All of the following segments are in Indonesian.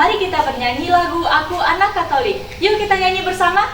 Mari kita bernyanyi lagu Aku Anak Katolik. Yuk kita nyanyi bersama.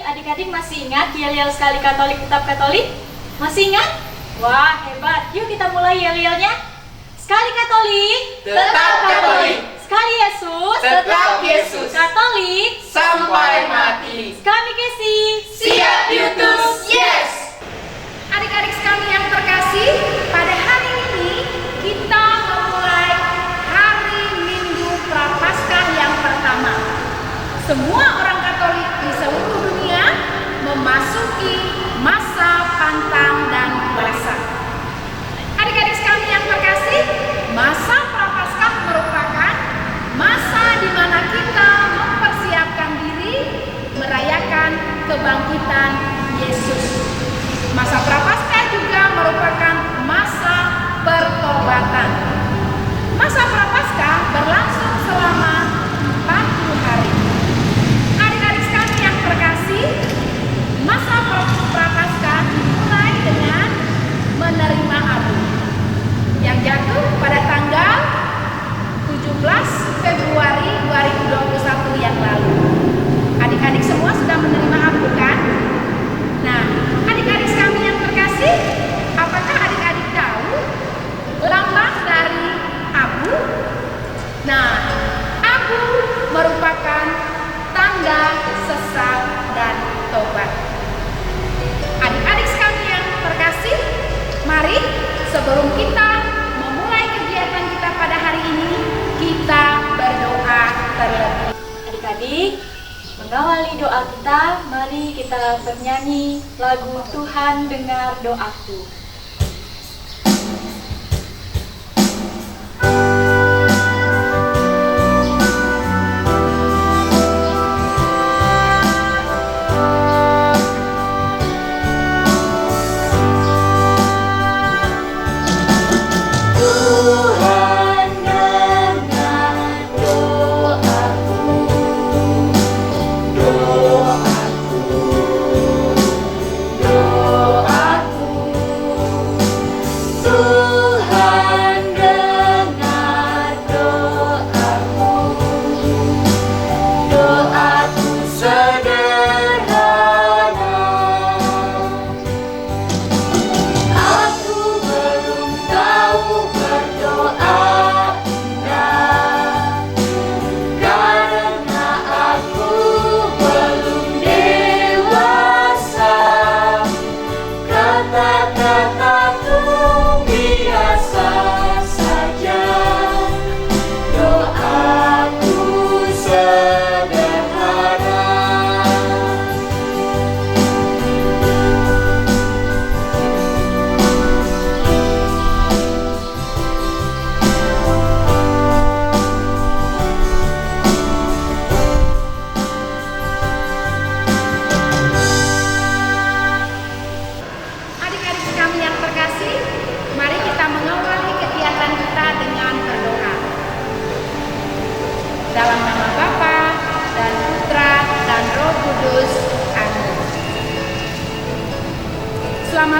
Adik-adik masih ingat yel-yel sekali Katolik tetap Katolik? Masih ingat? Wah, hebat. Yuk kita mulai yel-yelnya. Sekali Katolik tetap Katolik. Sekali Yesus Tetap Yesus. Katolik Sampai mati. Kami Kesi Siap diutus. Yes. Adik-adik sekalian yang terkasih, pada hari ini kita memulai hari Minggu Prapaskah yang pertama. Semua orang Katolik di seluruh dunia memasuki masa pantang dan puasa. Adik-adik sekalian yang terkasih, masa Prapaskah merupakan masa di mana kita mempersiapkan diri merayakan kebangkitan Yesus. Masa Prapaskah juga merupakan masa pertobatan. Masa Prapaskah berlangsung selama 40 hari. Adik-adik sekalian yang terkasih, masa Prapaskah dimulai dengan menerima abu yang jatuh pada tanggal 17 Februari 2021 yang lalu. Adik-adik semua sudah menerima abu kan? Nah, adik-adik sekalian yang terkasih, apakah adik-adik tahu lambang dari abu? Nah, abu merupakan tanda sesal dan tobat. Adik-adik sekalian yang terkasih, mari sebelum kita memulai kegiatan kita pada hari ini, kita berdoa terlebih. Adik-adik, mengawali doa kita, mari kita bernyanyi lagu Tuhan Dengar Doaku. Doaku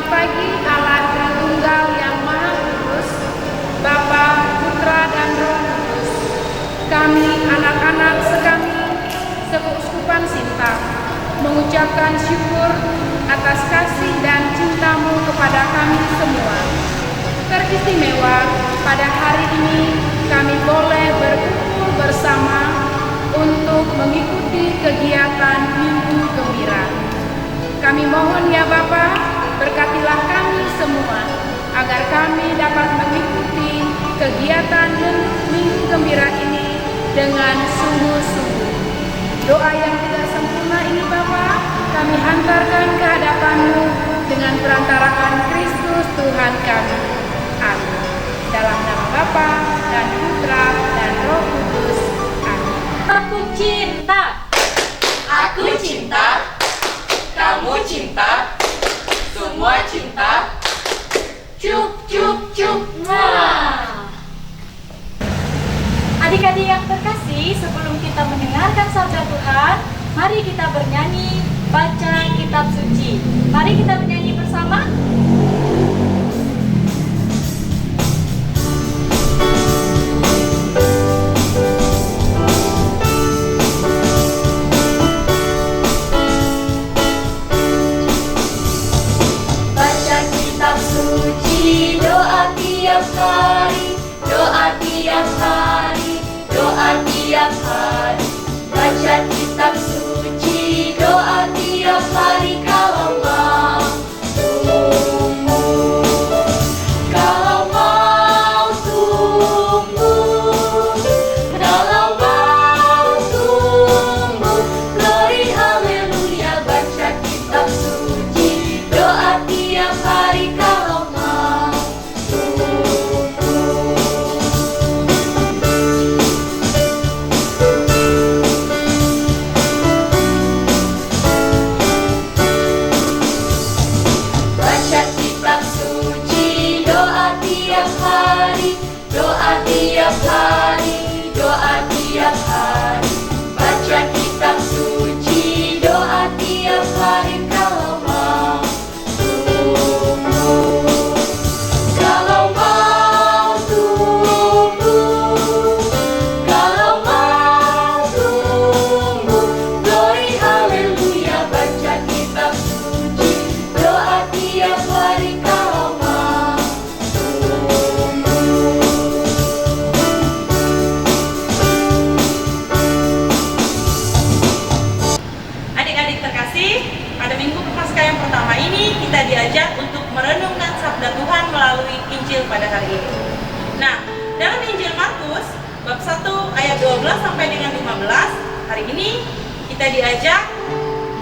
bagi Allah Tritunggal yang Maha Kudus, Bapa, Putra, dan Roh Kudus. Kami anak-anak sekami Sekeuskupan Sinta mengucapkan syukur atas kasih dan cintamu kepada kami semua. Teristimewa pada hari ini kami boleh berkumpul bersama untuk mengikuti kegiatan Minggu Gembira. Kami mohon ya Bapa, berkatilah kami semua agar kami dapat mengikuti kegiatan Minggu Gembira ini dengan sungguh-sungguh. Doa yang tidak sempurna ini Bapa, kami hantarkan ke hadapan-Mu dengan perantaraan Kristus Tuhan kami. Amin. Dalam nama Bapa dan Putra dan Roh Kudus. Amin. Aku cinta. Aku cinta, kamu cinta, semua cinta. Cuk cuk cuk. Wah. Adik-adik yang terkasih, sebelum kita mendengarkan sabda Tuhan, mari kita bernyanyi, baca kitab suci. Mari kita bernyanyi bersama. Baca kitab suci, doa tiap hari, doa tiap hari, doa tiap hari. Baca kitab suci, doa tiap hari kalau mau tumbuh. Kalau mau tumbuh, kalau mau tumbuh. Glory haleluya, baca kitab suci, doa tiap hari kalau mau tumbuh. Baca kitab suci, doa tiap hari, doa tiap hari, doa tiap hari. Baca kitab suci, doa tiap hari kalau mau tumbuh. Kalau mau tumbuh, kalau mau tumbuh. Glory haleluya, baca kitab suci, doa tiap hari kalau mau tumbuh. Adik-adik terkasih, pada Minggu Paskah yang pertama ini kita diajak untuk merenungkan sabda Tuhan melalui Injil pada hari ini. Nah, dalam Injil Markus bab 1 ayat 12 sampai dengan 15, hari ini kita diajak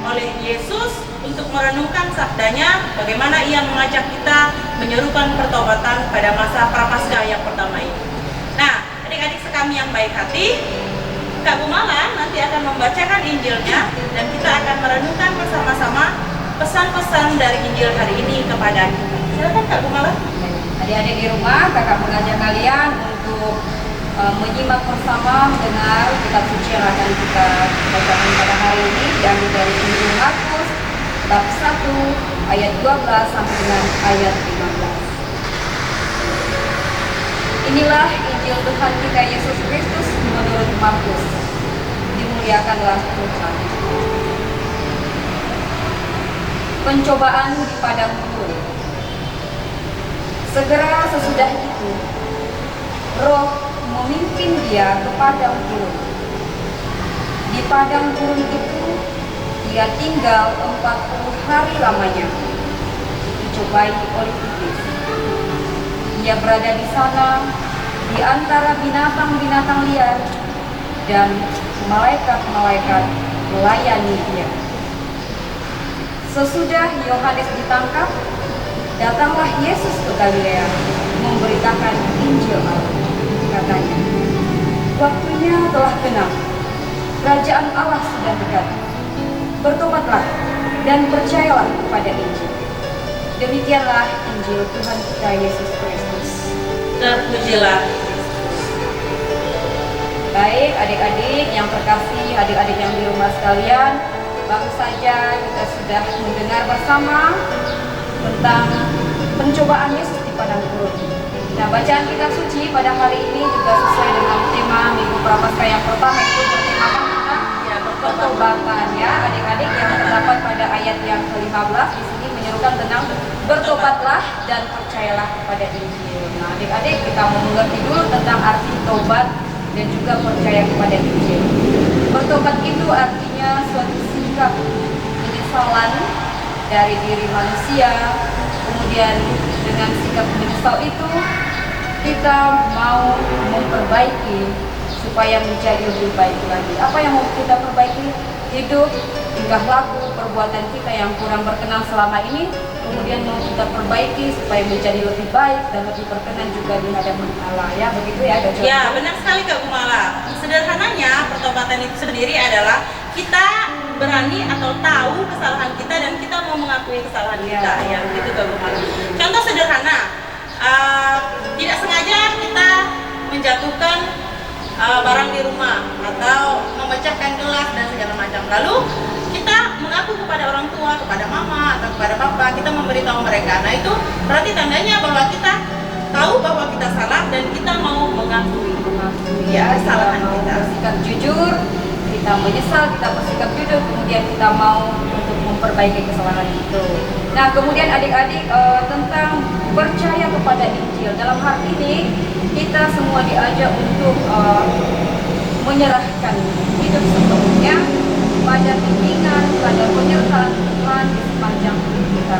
oleh Yesus untuk merenungkan sabdanya, bagaimana ia mengajak kita menyerukan pertobatan pada masa Prapaskah yang pertama ini. Nah, adik-adik sekami yang baik hati, Kak Gumala nanti akan membacakan Injilnya dan kita akan merenungkan bersama-sama pesan-pesan dari Injil hari ini kepada kita. Silakan Kak Gumala. Adik-adik di rumah, kakak mengajak kalian untuk menyimak bersama, mendengar kitab suci yang akan kita bacakan pada hari ini, diambil dari Injil Markus bab 1 ayat 12 sampai dengan ayat 15. Inilah Injil Tuhan kita Yesus Kristus menurut Markus. Dimuliakanlah Tuhan. Pencobaan di padang gurun. Segera sesudah itu, Roh memimpin dia ke padang gurun. Di padang gurun itu, dia tinggal 40 hari lamanya, dicobai oleh iblis. Ia berada di sana, di antara binatang-binatang liar, dan malaikat-malaikat melayani dia. Sesudah Yohanes ditangkap, datanglah Yesus ke Galilea, memberitakan Injil Allah. Katanya, waktunya telah genap, kerajaan Allah sudah dekat. Bertobatlah dan percayalah kepada Injil. Demikianlah Injil Tuhan kita Yesus Kristus. Terpujilah. Baik adik-adik yang terkasih, adik-adik yang di rumah sekalian, baru saja kita sudah mendengar bersama tentang pencobaan Yesus di padang gurun. Nah, bacaan kitab suci pada hari ini juga sesuai dengan tema Minggu Prapaskah yang pertama, itu bertemakan tentang pertobatan ya. Adik-adik yang terdapat pada ayat yang ke-15 di sini menyerukan tentang bertobatlah dan percayalah kepada Injil. Nah, adik-adik kita mau mengerti dulu tentang arti tobat dan juga percaya kepada Injil. Bertobat itu artinya suatu sikap penyesalan dari diri manusia. Kemudian dengan sikap menyesal itu kita mau memperbaiki supaya menjadi lebih baik lagi. Apa yang mau kita perbaiki? Hidup, tingkah laku, perbuatan kita yang kurang berkenan selama ini, kemudian mau kita perbaiki supaya menjadi lebih baik dan lebih berkenan juga di hadapan Allah. Ya, begitu ya, Dok? Ya, benar sekali Kak Gumala. Sederhananya, pertobatan itu sendiri adalah kita berani atau tahu kesalahan kita dan kita mau mengakui kesalahan kita. Ya, begitu Kak Gumala. Contoh sederhana, tidak sengaja kita menjatuhkan barang di rumah atau memecahkan gelas dan segala macam. Lalu kita mengaku kepada orang tua, kepada mama atau kepada papa, kita memberitahu mereka. Nah, itu berarti tandanya bahwa kita tahu bahwa kita salah dan kita mau mengakui ya kesalahan kita. Bersikap jujur, kita menyesal, kita bersikap jujur, kemudian kita mau untuk memperbaiki kesalahan itu. Nah, kemudian adik-adik tentang percaya kepada Injil. Dalam hal ini kita semua diajak untuk menyerahkan hidup sepenuhnya pada bimbingan, pada penyertaan Tuhan di sepanjang hidup kita.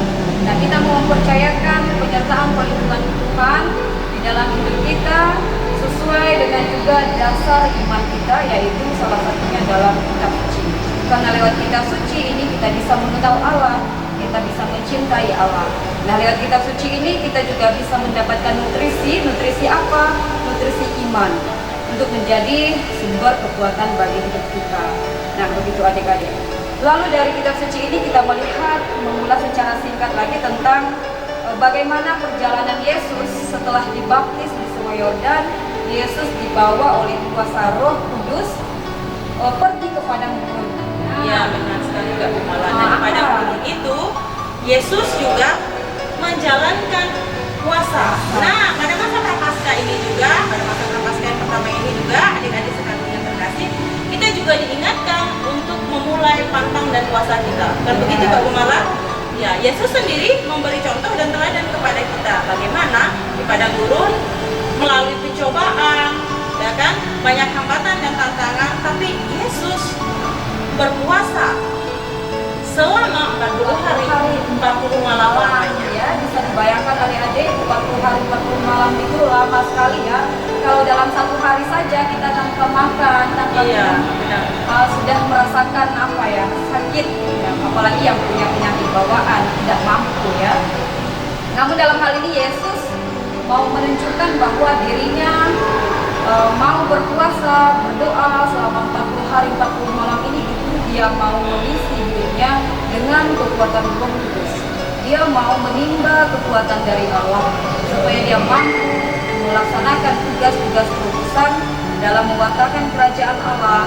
Nah, kita mau mempercayakan penyertaan perlindungan Tuhan di dalam hidup kita sesuai dengan juga dasar iman kita, yaitu salah satunya dalam kitab suci. Karena lewat kitab suci ini kita bisa mengenal Allah, kita bisa mencintai Allah. Nah, lewat kitab suci ini kita juga bisa mendapatkan nutrisi apa? Nutrisi iman untuk menjadi sumber kekuatan bagi hidup kita. Nah, begitu adik-adik. Lalu dari kitab suci ini kita melihat mengulas secara singkat lagi tentang bagaimana perjalanan Yesus setelah dibaptis di Sungai Yordan. Yesus dibawa oleh kuasa Roh Kudus pergi ke padang gurun. Ya, benar sekali Kak Gumala. Dan di padang gurun itu Yesus juga menjalankan puasa. Nah, pada masa Prapaskah ini juga, pada masa Prapaskah yang pertama ini juga, adik-adik sekalian yang terkasih, kita juga diingatkan untuk memulai pantang dan puasa kita. Dan begitu Kak Gumala, ya Yesus sendiri memberi contoh dan teladan kepada kita bagaimana di padang gurun melalui pencobaan, ya kan, banyak hambatan dan tantangan, tapi Yesus berpuasa selama 40 hari 40 malam lamanya. Ya, bisa dibayangkan adik-adik, 40 hari 40 malam itu lama sekali ya. Kalau dalam satu hari saja kita tanpa makan, tanpa minum, sudah merasakan apa ya, sakit ya, apalagi yang punya penyakit bawaan tidak mampu ya. Namun dalam hal ini Yesus mau menunjukkan bahwa dirinya mau berpuasa, berdoa selama 40 hari 40 malam ini, itu dia mau mengisi hidupnya dengan kekuatan Roh Kudus. Dia mau menimba kekuatan dari Allah supaya dia mampu melaksanakan tugas-tugas terusan dalam mewartakan kerajaan Allah,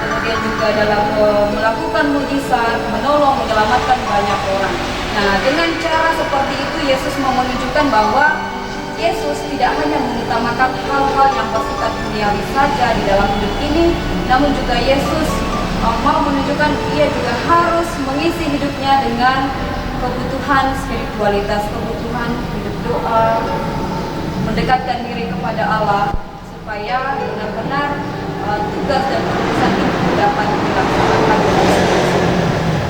kemudian juga dalam melakukan mujizat, menolong, menyelamatkan banyak orang. Nah, dengan cara seperti itu Yesus mau menunjukkan bahwa Yesus tidak hanya mengutamakan hal-hal yang bersifat duniawi saja di dalam hidup ini, namun juga Yesus mau menunjukkan dia juga harus mengisi hidupnya dengan kebutuhan spiritualitas, kebutuhan hidup doa, mendekatkan diri kepada Allah supaya benar-benar tugas dan keputusan itu dapat dilaksanakan.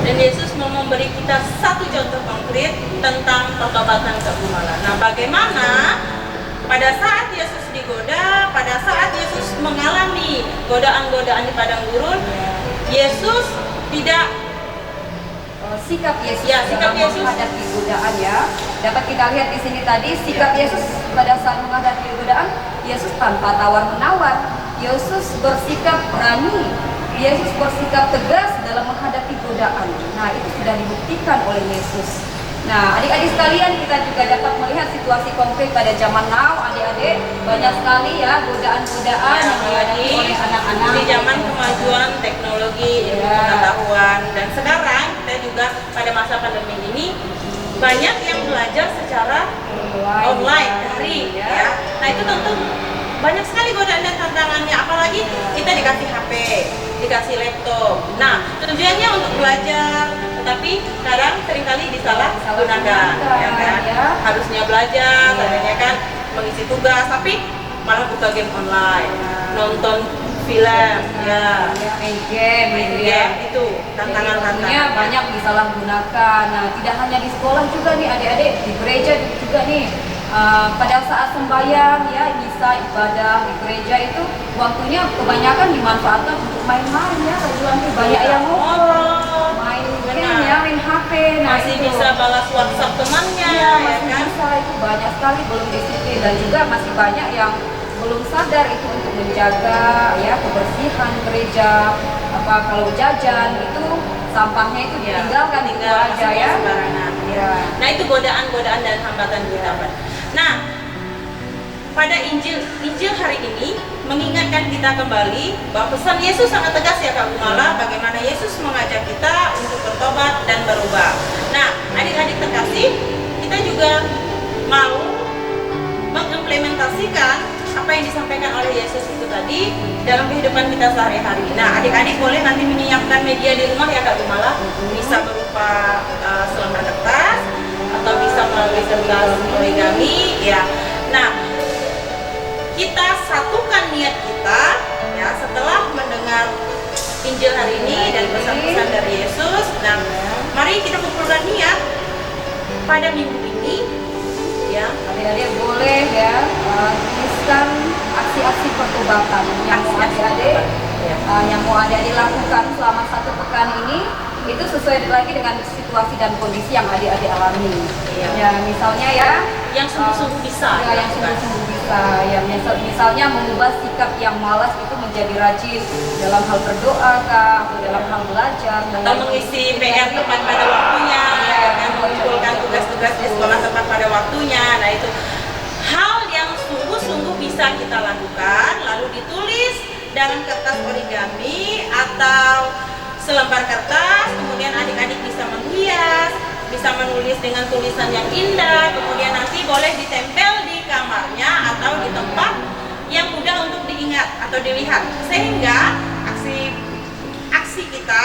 Dan Yesus mau memberi kita satu contoh konkret tentang pertobatan Kak Gumala. Nah, bagaimana pada saat Yesus digoda, pada saat Yesus mengalami godaan-godaan di padang gurun, Yesus tidak sikap Yesus, sikap Yesus menghadapi godaan ya. Dapat kita lihat di sini tadi sikap Yesus pada saat menghadapi godaan, Yesus tanpa tawar-menawar. Yesus bersikap berani. Yesus bersikap tegas dalam menghadapi godaan. Nah, itu sudah dibuktikan oleh Yesus. Nah, adik-adik sekalian, kita juga dapat melihat situasi konkret pada zaman now. Adik-adik, banyak sekali ya godaan-godaan yang dihadapi oleh anak-anak di zaman kemajuan teknologi, ilmu pengetahuan, dan sekarang kita juga pada masa pandemi ini banyak yang belajar secara online daring ya. Nah itu tentu banyak sekali godaan dan tantangannya, apalagi kita dikasih HP, dikasih laptop. Nah tujuannya untuk belajar, tetapi kadang seringkali disalahgunakan, ya kan? Harusnya belajar, tadinya kan mengisi tugas, tapi malah buka game online, nonton film, ya, main game gitu ya. Itu tantangan-tantangannya banyak disalahgunakan. Nah, tidak hanya di sekolah juga nih adik-adik, di gereja juga nih. Pada saat sembahyang ya, bisa ibadah di gereja itu waktunya kebanyakan dimanfaatkan untuk main-main ya. Nanti banyak yang ngobrol, main game ya, main HP. Nah, masih itu bisa balas WhatsApp temannya, ya, ya masih kan? bisa, itu banyak sekali belum disiplin, dan juga masih banyak yang belum sadar itu untuk menjaga ya kebersihan gereja. Kalau jajan itu sampahnya itu ditinggalkan itu aja ya. Sembarangan. Ya. Nah itu godaan-godaan dan hambatan kita, Pak. Nah pada Injil hari ini mengingatkan kita kembali bahwa pesan Yesus sangat tegas ya Kak Gumala, bagaimana Yesus mengajak kita untuk bertobat dan berubah. Nah adik-adik terkasih, kita juga mau mengimplementasikan apa yang disampaikan oleh Yesus itu tadi dalam kehidupan kita sehari-hari. Nah, adik-adik boleh nanti menyiapkan media di rumah ya Kak Gumala, bisa berupa selembar kertas atau bisa melalui kertas origami ya. Nah, kita satukan niat kita ya setelah mendengar Injil hari ini dan pesan-pesan dari Yesus. Nah, mari kita kumpulkan niat pada minggu ini ya. Adik-adik boleh ya tuliskan aksi-aksi pertobatan yang mau adik-adik yang mau adik-adik lakukan selama 1 pekan ini, itu sesuai lagi dengan situasi dan kondisi yang adik-adik alami. Ya misalnya ya yang sungguh-sungguh bisa ya, yang sungguh-sungguh bisa ya, misalnya mengubah sikap yang malas itu menjadi rajin dalam hal berdoa kah, atau dalam hal belajar, atau mengisi PR tepat pada waktunya, yang mengumpulkan tugas-tugas di sekolah tepat pada waktunya. Nah itu hal yang sungguh-sungguh bisa kita lakukan, lalu ditulis dalam kertas origami atau selembar kertas, kemudian adik-adik bisa menghias, bisa menulis dengan tulisan yang indah, kemudian nanti boleh ditempel di kamarnya atau di tempat yang mudah untuk diingat atau dilihat, sehingga aksi kita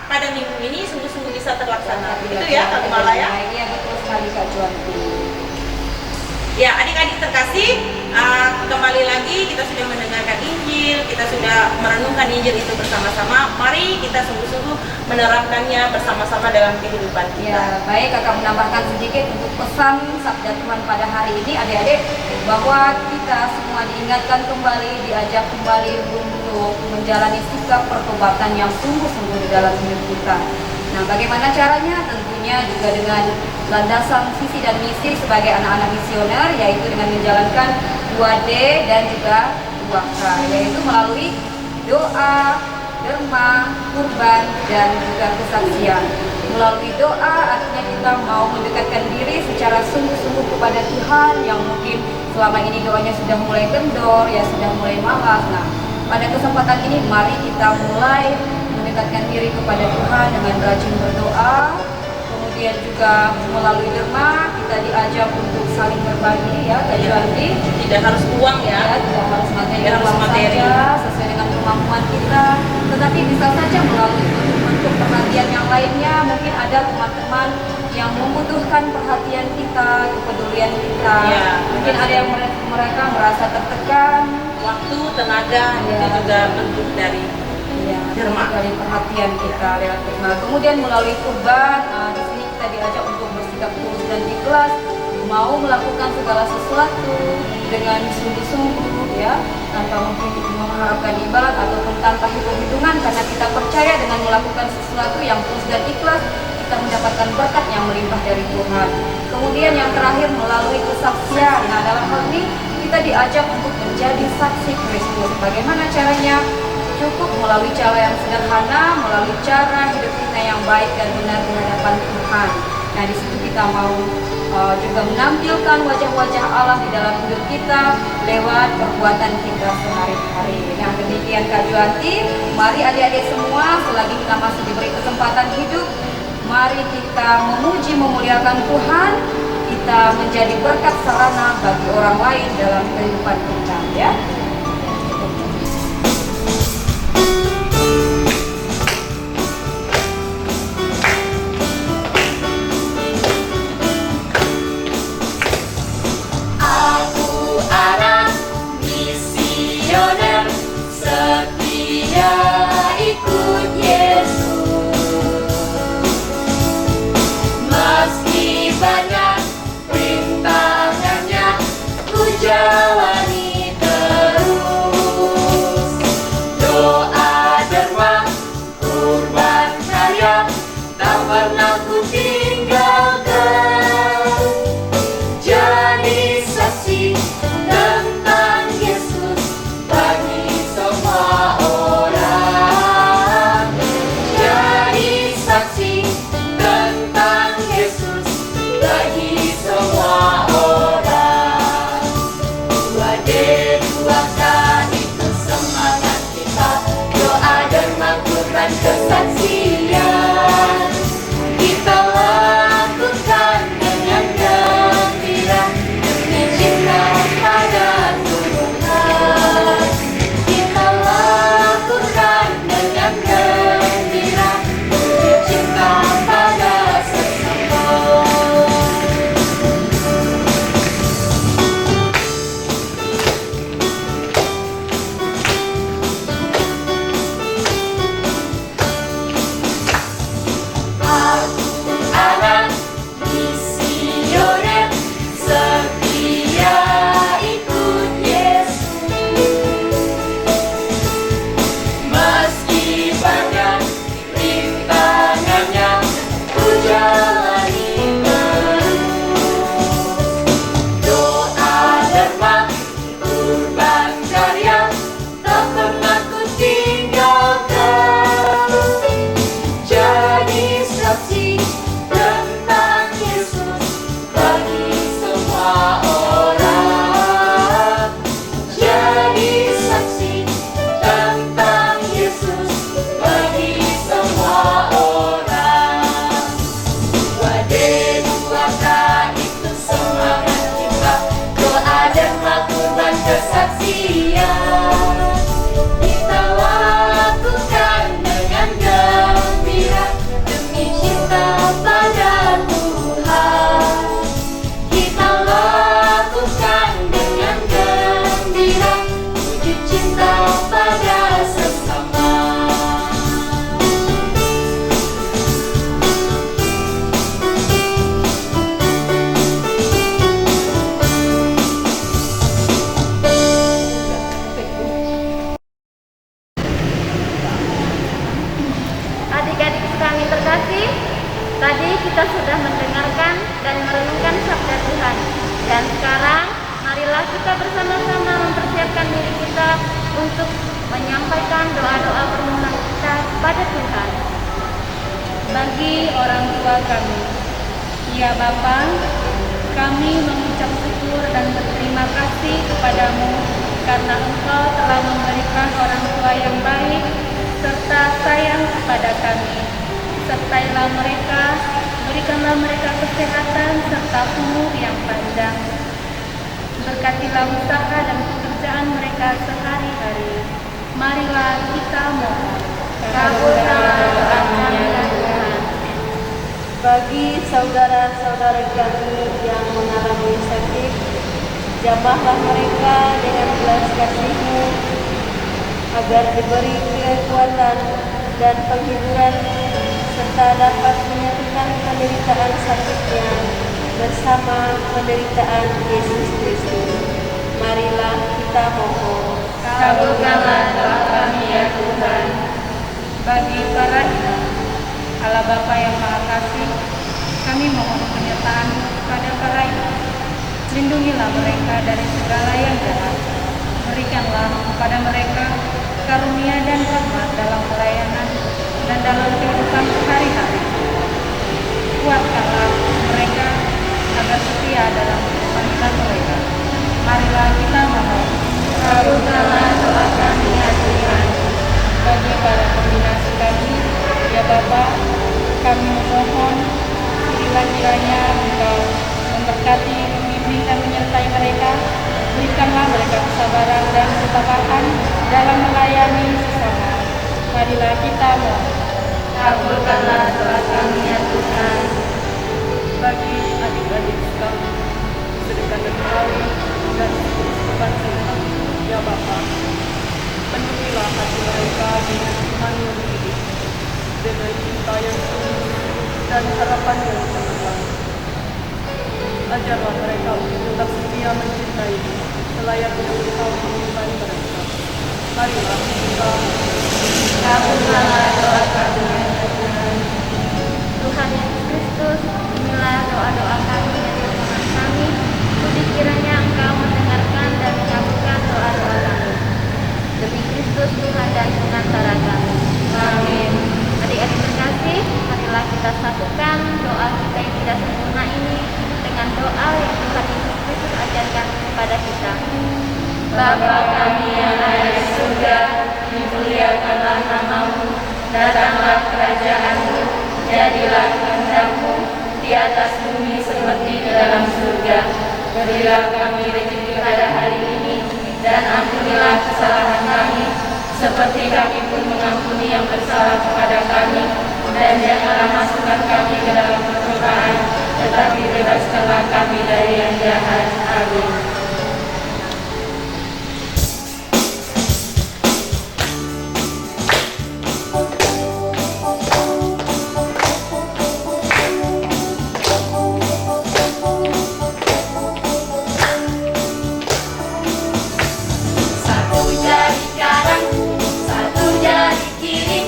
pada minggu ini sungguh-sungguh bisa terlaksana. Itu ya Kak Gumala ya? Iya betul sekali Kak Juanti. Ya adik-adik terkasih, kembali lagi kita sudah mendengarkan Injil, kita sudah merenungkan Injil itu bersama-sama. Mari kita sungguh-sungguh menerapkannya bersama-sama dalam kehidupan kita. Ya baik, Kakak menambahkan sedikit untuk pesan sabda Tuhan pada hari ini adik-adik, bahwa kita semua diingatkan kembali, diajak kembali untuk menjalani sikap pertobatan yang sungguh-sungguh di dalam hidup kita. Nah bagaimana caranya? Tentunya juga dengan landasan visi dan misi sebagai anak-anak misioner, yaitu dengan menjalankan 2D dan juga 2K, yaitu melalui doa, derma, kurban, dan juga kesaksian. Melalui doa artinya kita mau mendekatkan diri secara sungguh-sungguh kepada Tuhan yang mungkin selama ini doanya sudah mulai kendor, ya sudah mulai malas. Nah pada kesempatan ini mari kita mulai mendekatkan diri kepada Tuhan dengan rajin berdoa. Kemudian juga melalui derma kita diajak untuk saling berbagi ya Kak Juanti. Tidak harus uang ya, Tidak harus materi, Tidak harus materi. saja, sesuai dengan kemampuan kita. Tetapi bisa saja melalui bentuk perhatian yang lainnya. Mungkin ada teman-teman yang membutuhkan perhatian kita, kepedulian kita. Ya, Mungkin ada yang mereka merasa tertekan. waktu, tenaga itu juga bentuk dari derma. Dari perhatian kita lewat derma. Kemudian melalui kurban, di sini kita diajak untuk bersikap tulus dan ikhlas, mau melakukan segala sesuatu dengan sungguh-sungguh ya, tanpa mungkin mengharapkan imbalan ataupun tanpa hitung-hitungan, karena kita percaya dengan melakukan sesuatu yang tulus dan ikhlas kita mendapatkan berkat yang melimpah dari Tuhan. Kemudian yang terakhir melalui kesaksian. Nah dalam hal ini kita diajak untuk menjadi saksi Kristus. Bagaimana caranya? Cukup melalui cara yang sederhana, melalui cara hidup kita yang baik dan benar di hadapan Tuhan. Nah di situ kita mau juga menampilkan wajah-wajah Allah di dalam hidup kita lewat perbuatan kita sehari-hari. Nah demikian Kak Juanti, mari adik-adik semua selagi kita masih diberi kesempatan hidup, Mari kita memuji memuliakan Tuhan, kita menjadi berkat sarana bagi orang lain dalam kehidupan kita, ya. Aku anak misioner setia ikut Yesus. Meski banyak rintangannya, ku jalani terus. Doa, derma, kurban karya, tak pernah ku tinggalkan. Jadi saksi tentang Yesus bagi semua orang. Jadi saksi tentang Yesus bagi semua orang. 2D2K itu semangat kita, doa derma kurban kesaksian. Kita lakukan dengan gembira demi cinta pada Tuhan. Kita lakukan dengan gembira demi cinta pada sesama. Aku anak misioner setia ikut Yesus. Meski banyak rintangannya, ku jalani terus. Doa, derma, kurban karya, tak pernah ku tinggalkan. Jadi saksi tentang Yesus bagi semua orang. Jadi saksi tentang Yesus bagi semua orang. 2D2K itu semangat kita, doa derma kurban kesaksian. Kita lakukan dengan gembira demi cinta pada Tuhan. Kita lakukan dengan gembira wujud cinta pada sesama. Adik-adik kami terkasih, tadi kita sudah mendengarkan dan merenungkan sabda Tuhan. Dan sekarang, marilah kita bersama-sama mempersiapkan diri kita untuk menyampaikan doa-doa permohonan kita pada Tuhan. Bagi orang tua kami, ya Bapa, kami mengucap syukur dan berterima kasih kepadamu karena Engkau telah memberikan orang tua yang baik serta sayang kepada kami. Sertailah mereka, berikanlah mereka kesehatan serta umur yang panjang. Berkatilah usaha dan pekerjaan mereka sehari-hari. Marilah kita mohon. Kabulkanlah doa kami ya Tuhan. Bagi saudara-saudara kami yang mengalami sakit, jamahlah mereka dengan belas kasih-Mu, agar diberi kekuatan dan penghiburan serta dapat menyatukan penderitaan sakitnya bersama penderitaan Yesus Kristus. Marilah kita mohon. Kabulkanlah doa kami ya Tuhan. Bagi para imam, Allah Bapa yang Maha Kasih, kami mohon penyertaan kepada para imam. Lindungilah mereka dari segala yang jahat. Berikanlah kepada mereka karunia dan rahmat dalam pelayanan dan dalam kehidupan sehari-hari. Kuatkanlah mereka agar setia dalam panggilan mereka. Marilah kita mohon. Kabulkanlah doa kami ya Tuhan. Bagi para pembina kami, ya Bapa, kami memohon Tuhan, berilah kiranya Engkau memberkati, membimbing dan menyertai mereka. Berikanlah mereka kesabaran dan ketabahan dalam melayani sesama. Marilah kita mohon. Kabulkanlah doa kami ya Tuhan. Bagi adik-adik sekali, sedekah dan melalui dan kehidupan kita, ya Bapa, penuhilah hati mereka dengan iman yang hidup, dengan cinta yang tulus dan harapan yang cemerlang. Ajarlah mereka untuk tetap setia mencintai selayaknya Engkau mencintai mereka. Marilah kita Kabulkanlah doa kami ya Tuhan. Tuhan Yesus Kristus, inilah doa-doa kami dan permohonan kami. Budi kiranya Engkau mendengarkan dan mengabulkan doa-doa kami. Demi Kristus Tuhan dan pengantara kami. Amin. Adik-adik terkasih, marilah kita satukan doa kita yang tidak sempurna ini dengan doa yang Tuhan Yesus Kristus ajarkan kepada kita. Bapa kami yang ada di surga, dimuliakanlah namamu, datanglah kerajaanmu, jadilah kehendak-Mu di atas bumi seperti di dalam surga. Berilah kami rezeki pada hari ini, dan ampunilah kesalahan kami, seperti kami pun mengampuni yang bersalah kepada kami, dan janganlah masukkan kami ke dalam pencobaan, tetapi bebaskanlah kami dari yang jahat. Amin. Satu jari kanan, satu jari kiri,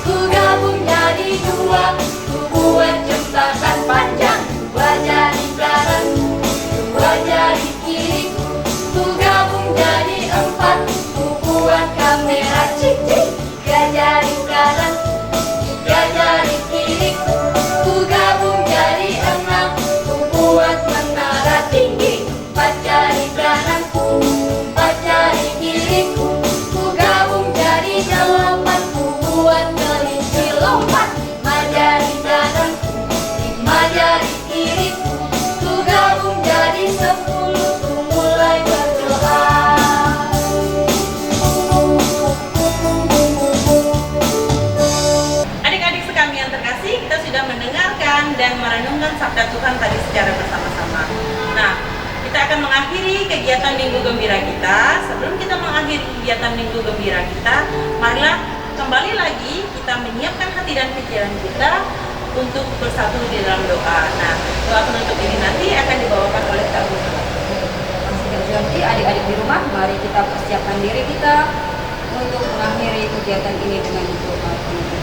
ku gabung jadi dua, ku buat jembatan panjang. Dua jari kanan, dua jari kiri, ku gabung jadi empat, ku buat kamera cicik. Tiga jari kanan, tiga jari kiri, ku gabung jadi enam, ku buat menara tinggi. Empat jari kanan, empat jari kiri, ku gabung jadi delapan, ku buat kelinci lompat. Lima jari kanan, lima jari kiri, ku gabung jadi 10, ku mulai berdoa. Adik-adik sekami yang terkasih, kita sudah mendengarkan dan merenungkan sabda Tuhan tadi secara bersama-sama. Nah, kita akan mengakhiri kegiatan Minggu Gembira kita. Sebelum kita mengakhiri kegiatan Minggu Gembira kita, marilah kembali lagi kita menyiapkan hati dan pikiran kita untuk bersatu di dalam doa. Nah, doa penutup ini nanti akan dibawakan oleh Kak Bunda. Masih terjadi adik-adik di rumah, mari kita persiapkan diri kita untuk mengakhiri kegiatan ini dengan doa penutup.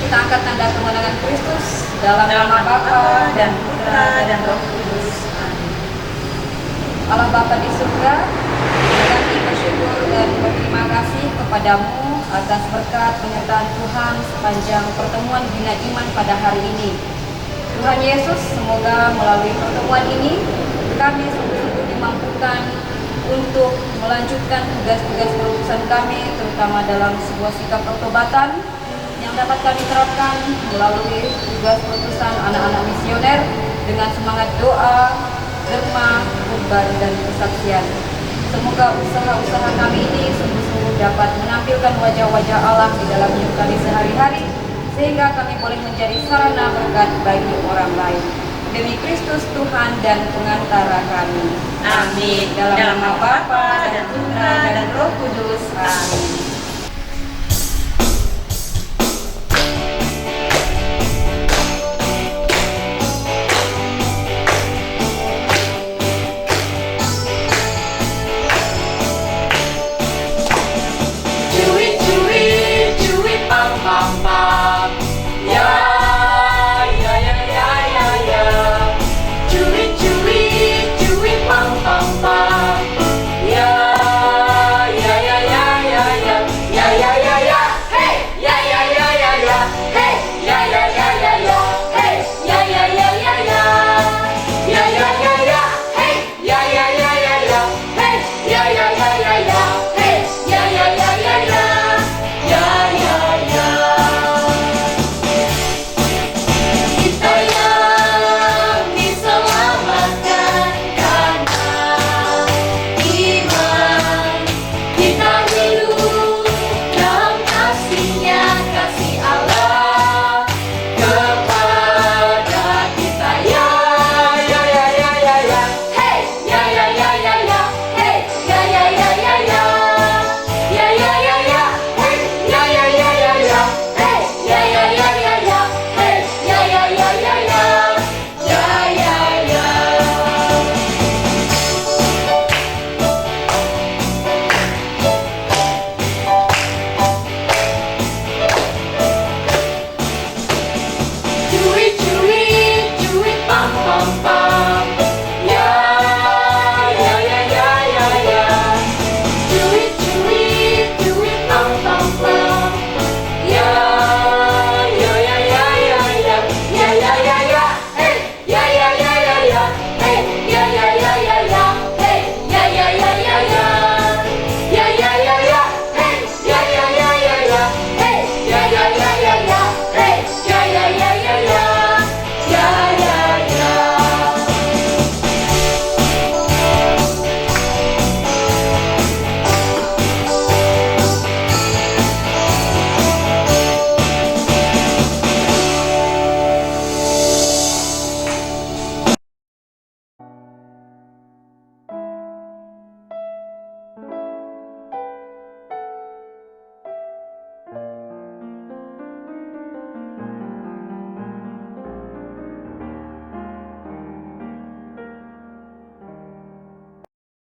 Kita angkat tanda kemenangan Kristus dalam nama Bapa dan Putra dan Roh Kudus. Amin. Allah Bapa di surga, kami bersyukur dan berterima kasih kepadamu atas berkat penyertaan Tuhan sepanjang pertemuan Bina Iman pada hari ini. Tuhan Yesus, semoga melalui pertemuan ini kami sungguh-sungguh dimampukan untuk melanjutkan tugas-tugas perutusan kami, terutama dalam sebuah sikap pertobatan yang dapat kami terapkan melalui tugas perutusan anak-anak misioner dengan semangat doa, derma, kurban, dan kesaksian. Semoga usaha-usaha kami ini sungguh-sungguh dapat menampilkan wajah-wajah Allah di dalam hidup kami sehari-hari, sehingga kami boleh menjadi sarana berkat bagi orang lain. Demi Kristus Tuhan dan pengantara kami. Amin. Dalam nama Bapa dan Putra dan Roh Kudus. Amin.